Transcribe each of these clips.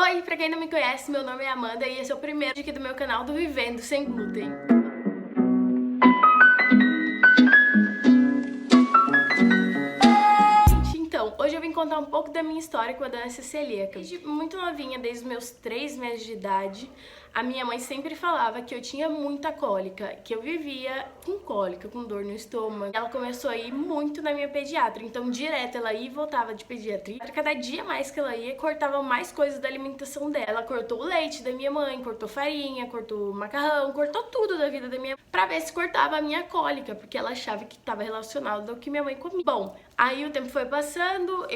Oi, pra quem não me conhece, meu nome é Amanda e esse é o primeiro aqui do meu canal do Vivendo Sem Glúten. Então, hoje eu vim contar um pouco da minha história com a doença celíaca. Desde muito novinha, desde os meus 3 meses de idade, a minha mãe sempre falava que eu tinha muita cólica, que eu vivia com cólica, com dor no estômago. Ela começou a ir muito na minha pediatra, então direto ela ia e voltava de pediatria. Cada dia mais que ela ia, cortava mais coisas da alimentação dela. Ela cortou o leite da minha mãe, cortou farinha, cortou macarrão, cortou tudo da vida da minha mãe, pra ver se cortava a minha cólica, porque ela achava que estava relacionado ao que minha mãe comia. Bom, aí o tempo foi passando,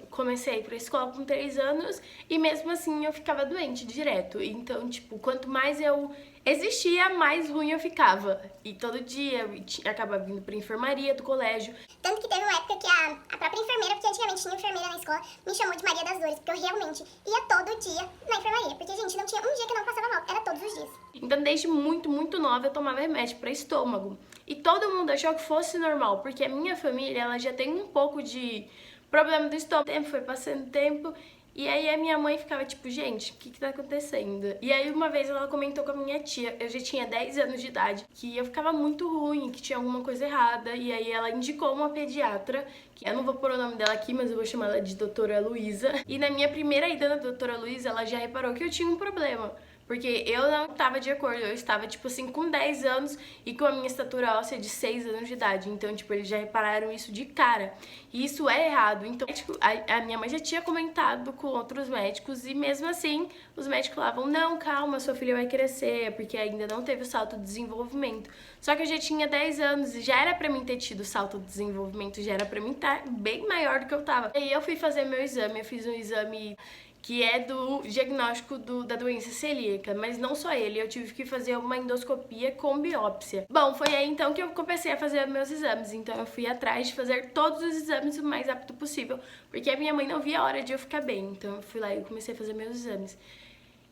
comecei a ir pra escola com 3 anos e mesmo assim eu ficava doente direto. Então, tipo, quanto mais eu existia, mais ruim eu ficava. E todo dia eu acabava vindo pra enfermaria do colégio. Tanto que teve uma época que a própria enfermeira, porque antigamente tinha enfermeira na escola, me chamou de Maria das Dores, porque eu realmente ia todo dia na enfermaria. Porque, gente, não tinha um dia que eu não passava mal, era todos os dias. Então, desde muito nova, eu tomava remédio para estômago. E todo mundo achou que fosse normal, porque a minha família, ela já tem um pouco de problema do estômago. O tempo foi passando tempo, e aí a minha mãe ficava tipo, gente, o que tá acontecendo? E aí uma vez ela comentou com a minha tia, eu já tinha 10 anos de idade, que eu ficava muito ruim, que tinha alguma coisa errada. E aí ela indicou uma pediatra, que eu não vou pôr o nome dela aqui, mas eu vou chamar ela de doutora Luísa. E na minha primeira ida na doutora Luísa, ela já reparou que eu tinha um problema. Porque eu não estava de acordo, eu estava, tipo assim, com 10 anos e com a minha estatura óssea de 6 anos de idade. Então, tipo, eles já repararam isso de cara. E isso é errado. Então, a minha mãe já tinha comentado com outros médicos e mesmo assim, os médicos falavam, não, calma, sua filha vai crescer, porque ainda não teve o salto de desenvolvimento. Só que eu já tinha 10 anos e já era pra mim ter tido o salto de desenvolvimento, já era pra mim estar bem maior do que eu tava. E aí eu fui fazer meu exame, eu fiz um exame que é do diagnóstico da doença celíaca, mas não só ele, eu tive que fazer uma endoscopia com biópsia. Bom, foi aí então que eu comecei a fazer meus exames, então eu fui atrás de fazer todos os exames o mais rápido possível, porque a minha mãe não via a hora de eu ficar bem, então eu fui lá e comecei a fazer meus exames.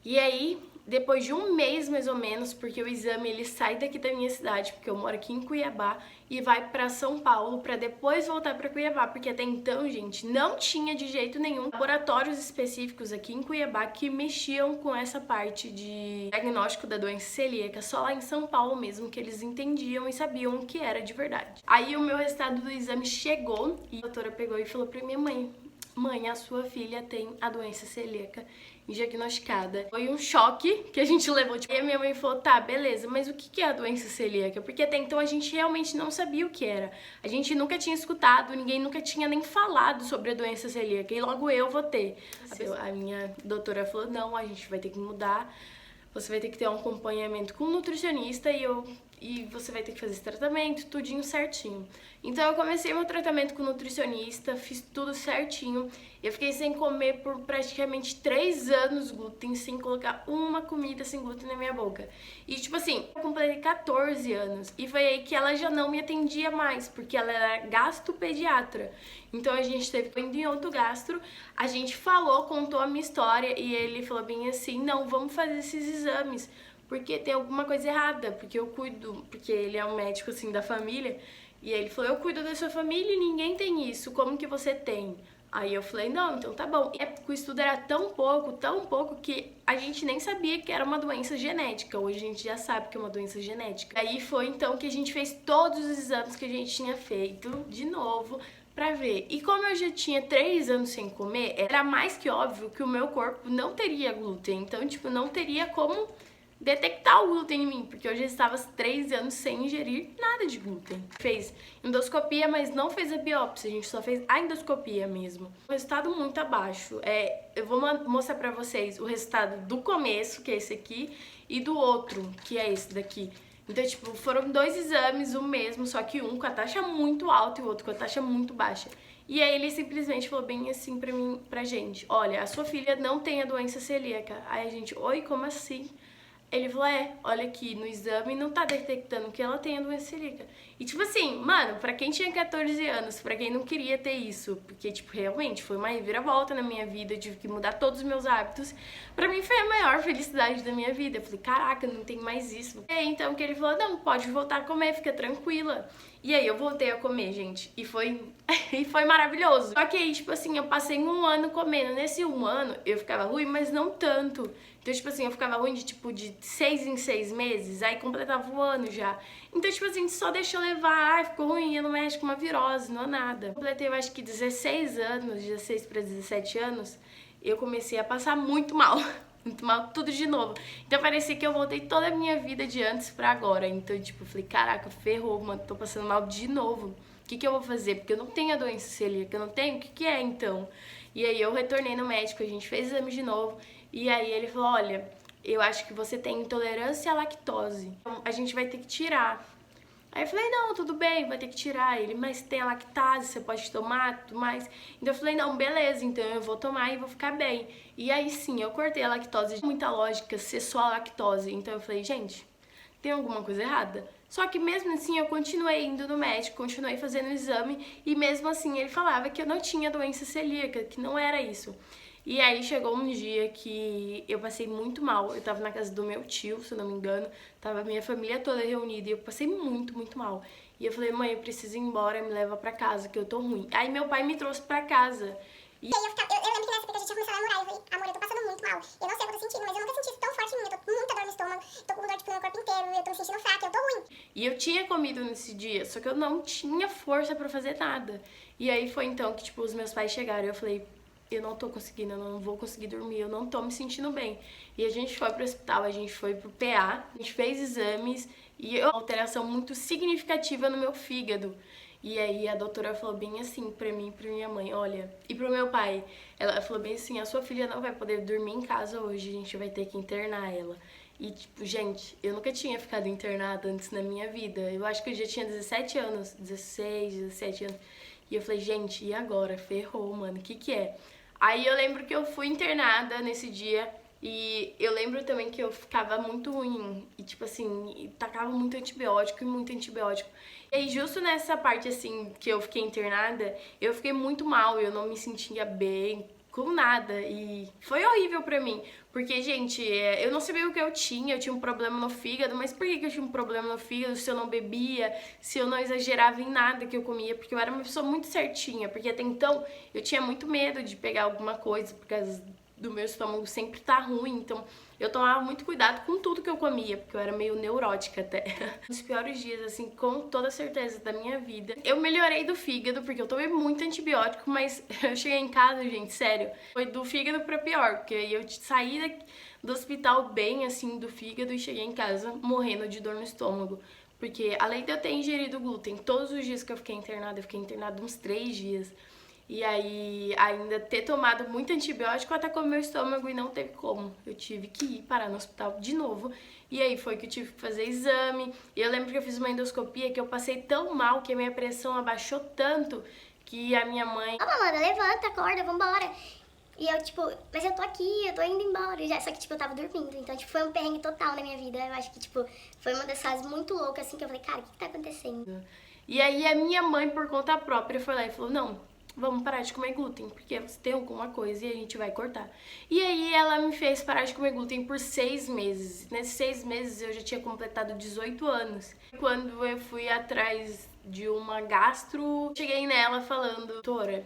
E aí, depois de um mês mais ou menos, porque o exame ele sai daqui da minha cidade, porque eu moro aqui em Cuiabá, e vai pra São Paulo pra depois voltar pra Cuiabá, porque até então, gente, não tinha de jeito nenhum laboratórios específicos aqui em Cuiabá que mexiam com essa parte de diagnóstico da doença celíaca, só lá em São Paulo mesmo que eles entendiam e sabiam o que era de verdade. Aí o meu resultado do exame chegou e a doutora pegou e falou pra minha mãe: mãe, a sua filha tem a doença celíaca diagnosticada. Foi um choque que a gente levou. Tipo, e a minha mãe falou, tá, beleza, mas o que é a doença celíaca? Porque até então a gente realmente não sabia o que era. A gente nunca tinha escutado, ninguém nunca tinha nem falado sobre a doença celíaca. E logo eu vou ter. A minha doutora falou, não, a gente vai ter que mudar. Você vai ter que ter um acompanhamento com um nutricionista e você vai ter que fazer esse tratamento, tudinho certinho. Então eu comecei meu tratamento com nutricionista, fiz tudo certinho. Eu fiquei sem comer por praticamente 3 anos glúten, sem colocar uma comida sem glúten na minha boca. E tipo assim, eu completei 14 anos e foi aí que ela já não me atendia mais, porque ela era gastropediatra. Então a gente teve indo em outro gastro, a gente falou, contou a minha história e ele falou bem assim, não, vamos fazer esses exames, porque tem alguma coisa errada, porque eu cuido, porque ele é um médico assim da família, e ele falou, eu cuido da sua família e ninguém tem isso, como que você tem? Aí eu falei, não, então tá bom. E o estudo era tão pouco, que a gente nem sabia que era uma doença genética. Hoje a gente já sabe que é uma doença genética. Aí foi então que a gente fez todos os exames que a gente tinha feito de novo pra ver. E como eu já tinha 3 anos sem comer, era mais que óbvio que o meu corpo não teria glúten. Então, tipo, não teria como detectar o glúten em mim, porque eu já estava 3 anos sem ingerir nada de glúten. Fez endoscopia, mas não fez a biópsia, a gente só fez a endoscopia mesmo. Um resultado muito abaixo. Eu vou mostrar pra vocês o resultado do começo, que é esse aqui, e do outro, que é esse daqui. Então, tipo, foram 2 exames, o mesmo, só que um com a taxa muito alta e o outro com a taxa muito baixa. E aí ele simplesmente falou bem assim pra gente, olha, a sua filha não tem a doença celíaca. Aí a gente, oi, como assim? Ele falou, olha aqui, no exame não tá detectando que ela tem a doença celíaca. E tipo assim, mano, pra quem tinha 14 anos, pra quem não queria ter isso, porque tipo, realmente foi uma reviravolta na minha vida, eu tive que mudar todos os meus hábitos, pra mim foi a maior felicidade da minha vida. Eu falei, caraca, não tem mais isso. E aí então que ele falou, não, pode voltar a comer, fica tranquila. E aí eu voltei a comer, gente, e foi, e foi maravilhoso. Só que aí, tipo assim, eu passei um ano comendo. Nesse um ano, eu ficava ruim, mas não tanto. Então, tipo assim, eu ficava ruim de, tipo, de 6 em 6 meses, aí completava o ano já. Então, tipo assim, só deixou levar, ai, ficou ruim, ia no médico, uma virose, não é nada. Completei, eu acho que 16 anos, 16 para 17 anos, eu comecei a passar muito mal. Muito mal, tudo de novo. Então parecia que eu voltei toda a minha vida de antes pra agora. Então, tipo, eu falei, caraca, ferrou, mano, tô passando mal de novo. O que eu vou fazer? Porque eu não tenho a doença celíaca, eu não tenho, o que é então? E aí eu retornei no médico, a gente fez exame de novo. E aí ele falou, olha, eu acho que você tem intolerância à lactose. Então, a gente vai ter que tirar. Aí eu falei, não, tudo bem, vai ter que tirar ele, mas tem a lactase, você pode tomar, tudo mais. Então eu falei, não, beleza, então eu vou tomar e vou ficar bem. E aí sim, eu cortei a lactose, muita lógica ser só a lactose. Então eu falei, gente, tem alguma coisa errada? Só que mesmo assim eu continuei indo no médico, continuei fazendo o exame e mesmo assim ele falava que eu não tinha doença celíaca, que não era isso. E aí chegou um dia que eu passei muito mal. Eu tava na casa do meu tio, se eu não me engano. Tava a minha família toda reunida e eu passei muito, muito mal. E eu falei, mãe, eu preciso ir embora, me leva pra casa, que eu tô ruim. Aí meu pai me trouxe pra casa. E aí eu lembro que nessa época a gente já começou a namorar. Eu falei, amor, eu tô passando muito mal. Eu não sei o que eu tô sentindo, mas eu nunca senti isso tão forte em mim. Eu tô com muita dor no estômago, tô com dor tipo, no corpo inteiro, eu tô me sentindo fraca, eu tô ruim. E eu tinha comido nesse dia, só que eu não tinha força pra fazer nada. E aí foi então que, tipo, os meus pais chegaram e eu falei, eu não tô conseguindo, eu não vou conseguir dormir, eu não tô me sentindo bem. E a gente foi pro hospital, a gente foi pro PA, a gente fez exames e uma alteração muito significativa no meu fígado. E aí a doutora falou bem assim pra mim e pra minha mãe, olha, e pro meu pai, ela falou bem assim, a sua filha não vai poder dormir em casa hoje, a gente vai ter que internar ela. E tipo, gente, eu nunca tinha ficado internada antes na minha vida. Eu acho que eu já tinha 17 anos, 16, 17 anos. E eu falei, gente, e agora? Ferrou, mano, o que é? Aí eu lembro que eu fui internada nesse dia e eu lembro também que eu ficava muito ruim e tipo assim, tacava muito antibiótico e muito antibiótico. E aí justo nessa parte assim que eu fiquei internada, eu fiquei muito mal, eu não me sentia bem com nada e foi horrível pra mim, porque gente, eu não sabia o que eu tinha um problema no fígado, mas por que eu tinha um problema no fígado se eu não bebia, se eu não exagerava em nada que eu comia, porque eu era uma pessoa muito certinha, porque até então eu tinha muito medo de pegar alguma coisa, por causa do meu estômago sempre tá ruim, então eu tomava muito cuidado com tudo que eu comia, porque eu era meio neurótica até. Um dos piores dias, assim, com toda certeza da minha vida. Eu melhorei do fígado, porque eu tomei muito antibiótico, mas eu cheguei em casa, gente, sério, foi do fígado pra pior, porque eu saí do hospital bem, assim, do fígado e cheguei em casa morrendo de dor no estômago. Porque além de eu ter ingerido glúten, todos os dias que eu fiquei internada, eu fiquei internada uns 3 dias. E aí, ainda ter tomado muito antibiótico atacou meu estômago e não teve como. Eu tive que ir parar no hospital de novo. E aí foi que eu tive que fazer exame. E eu lembro que eu fiz uma endoscopia que eu passei tão mal que a minha pressão abaixou tanto que a minha mãe... Ô, Amanda, levanta, acorda, vambora. E eu, tipo, mas eu tô aqui, eu tô indo embora. Já, só que, tipo, eu tava dormindo. Então, tipo, foi um perrengue total na minha vida. Eu acho que, tipo, foi uma das fases muito loucas, assim, que eu falei, cara, o que tá acontecendo? E aí a minha mãe, por conta própria, foi lá e falou, não, vamos parar de comer glúten, porque você tem alguma coisa e a gente vai cortar. E aí ela me fez parar de comer glúten por 6 meses. Nesses 6 meses eu já tinha completado 18 anos. Quando eu fui atrás de uma gastro, cheguei nela falando, doutora,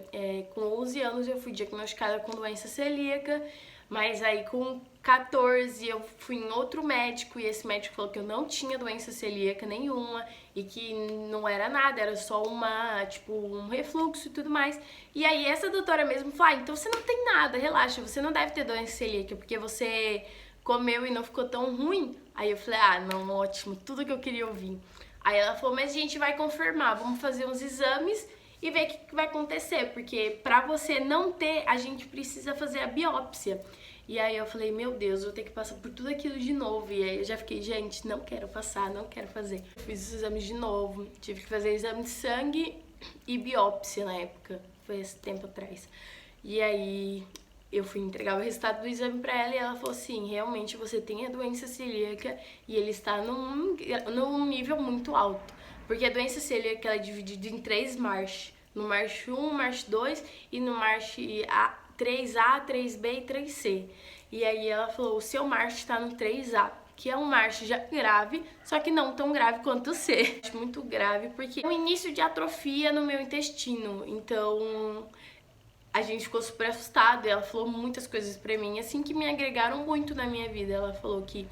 com 11 anos eu fui diagnosticada com doença celíaca, mas aí com 14 eu fui em outro médico e esse médico falou que eu não tinha doença celíaca nenhuma e que não era nada, era só um refluxo e tudo mais. E aí essa doutora mesmo falou, então você não tem nada, relaxa, você não deve ter doença celíaca porque você comeu e não ficou tão ruim. Aí eu falei, não, ótimo, tudo que eu queria ouvir. Aí ela falou, mas a gente vai confirmar, vamos fazer uns exames e ver o que vai acontecer, porque pra você não ter, a gente precisa fazer a biópsia. E aí eu falei, meu Deus, vou ter que passar por tudo aquilo de novo. E aí eu já fiquei, gente, não quero passar, não quero fazer. Eu fiz os exames de novo, tive que fazer exame de sangue e biópsia na época, foi esse tempo atrás. E aí eu fui entregar o resultado do exame pra ela e ela falou assim, realmente você tem a doença celíaca e ele está num nível muito alto. Porque a doença celíaca ela é dividida em 3 MASH. No MASH 1, MASH 2 e no MASH 3A, 3B e 3C. E aí ela falou, o seu MASH está no 3A, que é um MASH já grave, só que não tão grave quanto o C. Acho muito grave, porque é um início de atrofia no meu intestino, então a gente ficou super assustado e ela falou muitas coisas pra mim, assim, que me agregaram muito na minha vida. Ela falou que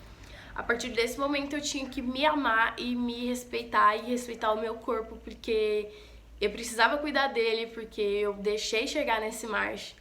a partir desse momento eu tinha que me amar e me respeitar e respeitar o meu corpo, porque eu precisava cuidar dele, porque eu deixei chegar nesse MASH.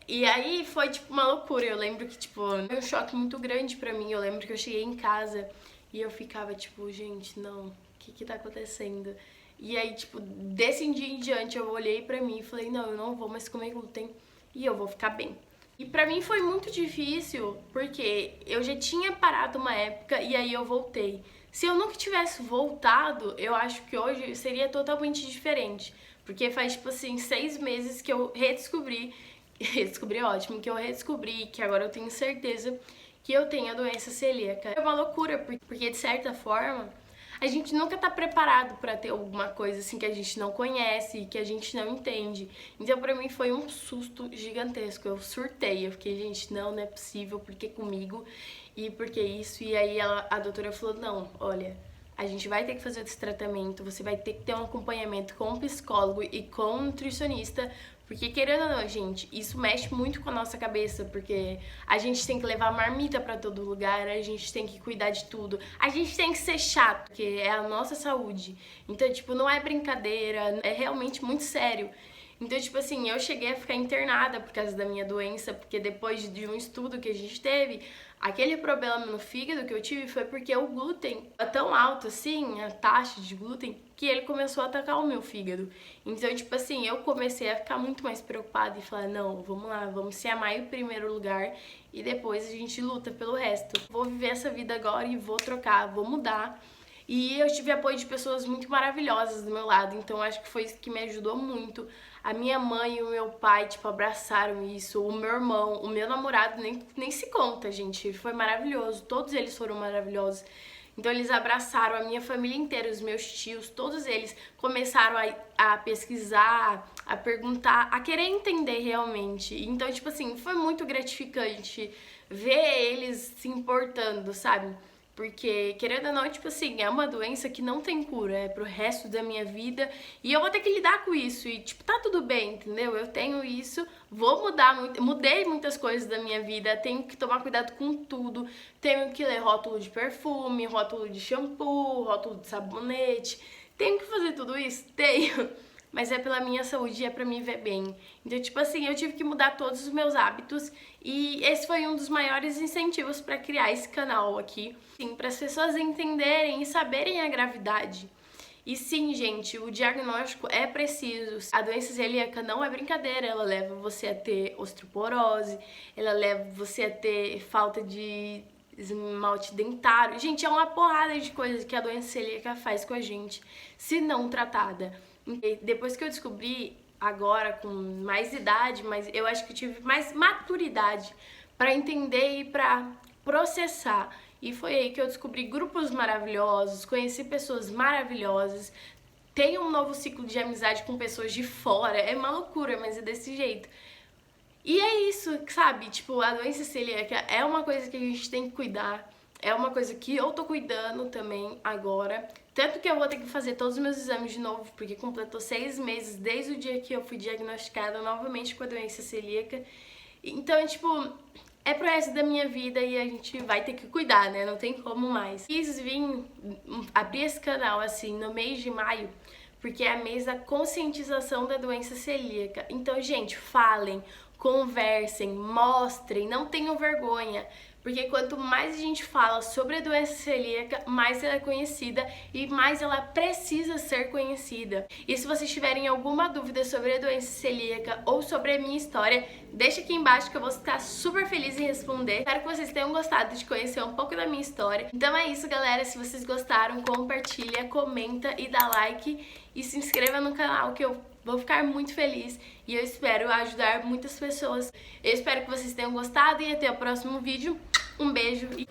E aí foi, tipo, uma loucura. Eu lembro que, tipo, foi um choque muito grande pra mim. Eu lembro que eu cheguei em casa e eu ficava, tipo, gente, não, o que tá acontecendo? E aí, tipo, desse dia em diante eu olhei pra mim e falei, não, eu não vou mais comer glúten e eu vou ficar bem. E pra mim foi muito difícil, porque eu já tinha parado uma época e aí eu voltei. Se eu nunca tivesse voltado, eu acho que hoje seria totalmente diferente. Porque faz, tipo assim, 6 meses que eu redescobri é ótimo, que eu redescobri, que agora eu tenho certeza que eu tenho a doença celíaca. É uma loucura, porque de certa forma, a gente nunca tá preparado pra ter alguma coisa assim que a gente não conhece, que a gente não entende. Então pra mim foi um susto gigantesco, eu surtei, eu fiquei, gente, não é possível, porque comigo e porque isso. E aí a doutora falou, não, olha, a gente vai ter que fazer esse tratamento, você vai ter que ter um acompanhamento com um psicólogo e com um nutricionista, porque querendo ou não, gente, isso mexe muito com a nossa cabeça, porque a gente tem que levar marmita pra todo lugar, a gente tem que cuidar de tudo, a gente tem que ser chato, porque é a nossa saúde. Então, tipo, não é brincadeira, é realmente muito sério. Então, tipo assim, eu cheguei a ficar internada por causa da minha doença, porque depois de um estudo que a gente teve, aquele problema no fígado que eu tive foi porque o glúten é tão alto assim, a taxa de glúten, que ele começou a atacar o meu fígado. Então, tipo assim, eu comecei a ficar muito mais preocupada e falar, não, vamos lá, vamos se amar em primeiro lugar e depois a gente luta pelo resto. Vou viver essa vida agora e vou trocar, vou mudar. E eu tive apoio de pessoas muito maravilhosas do meu lado, então acho que foi isso que me ajudou muito. A minha mãe e o meu pai, tipo, abraçaram isso, o meu irmão, o meu namorado, nem se conta, gente, foi maravilhoso, todos eles foram maravilhosos. Então eles abraçaram a minha família inteira, os meus tios, todos eles começaram a pesquisar, a perguntar, a querer entender realmente. Então, tipo assim, foi muito gratificante ver eles se importando, sabe? Porque, querendo ou não, tipo assim, é uma doença que não tem cura, é pro resto da minha vida e eu vou ter que lidar com isso e, tipo, tá tudo bem, entendeu? Eu tenho isso, vou mudar, mudei muitas coisas da minha vida, tenho que tomar cuidado com tudo, tenho que ler rótulo de perfume, rótulo de shampoo, rótulo de sabonete, tenho que fazer tudo isso? Tenho, mas é pela minha saúde e é pra me ver bem. Então, tipo assim, eu tive que mudar todos os meus hábitos e esse foi um dos maiores incentivos pra criar esse canal aqui. Sim, para as pessoas entenderem e saberem a gravidade. E sim, gente, o diagnóstico é preciso. A doença celíaca não é brincadeira, ela leva você a ter osteoporose, ela leva você a ter falta de esmalte dentário. Gente, é uma porrada de coisas que a doença celíaca faz com a gente, se não tratada. E depois que eu descobri, agora com mais idade, mas eu acho que eu tive mais maturidade para entender e para processar. E foi aí que eu descobri grupos maravilhosos, conheci pessoas maravilhosas, tenho um novo ciclo de amizade com pessoas de fora, é uma loucura, mas é desse jeito. E é isso, sabe? Tipo, a doença celíaca é uma coisa que a gente tem que cuidar, é uma coisa que eu tô cuidando também agora. Tanto que eu vou ter que fazer todos os meus exames de novo, porque completou 6 meses desde o dia que eu fui diagnosticada novamente com a doença celíaca. Então, tipo, é pro resto da minha vida e a gente vai ter que cuidar, né? Não tem como mais. Quis vir abrir esse canal, assim, no mês de maio, porque é mês da conscientização da doença celíaca. Então, gente, falem, conversem, mostrem, não tenham vergonha. Porque quanto mais a gente fala sobre a doença celíaca, mais ela é conhecida e mais ela precisa ser conhecida. E se vocês tiverem alguma dúvida sobre a doença celíaca ou sobre a minha história, deixa aqui embaixo que eu vou ficar super feliz em responder. Espero que vocês tenham gostado de conhecer um pouco da minha história. Então é isso, galera. Se vocês gostaram, compartilha, comenta e dá like. E se inscreva no canal que eu vou ficar muito feliz e eu espero ajudar muitas pessoas. Eu espero que vocês tenham gostado e até o próximo vídeo. Um beijo e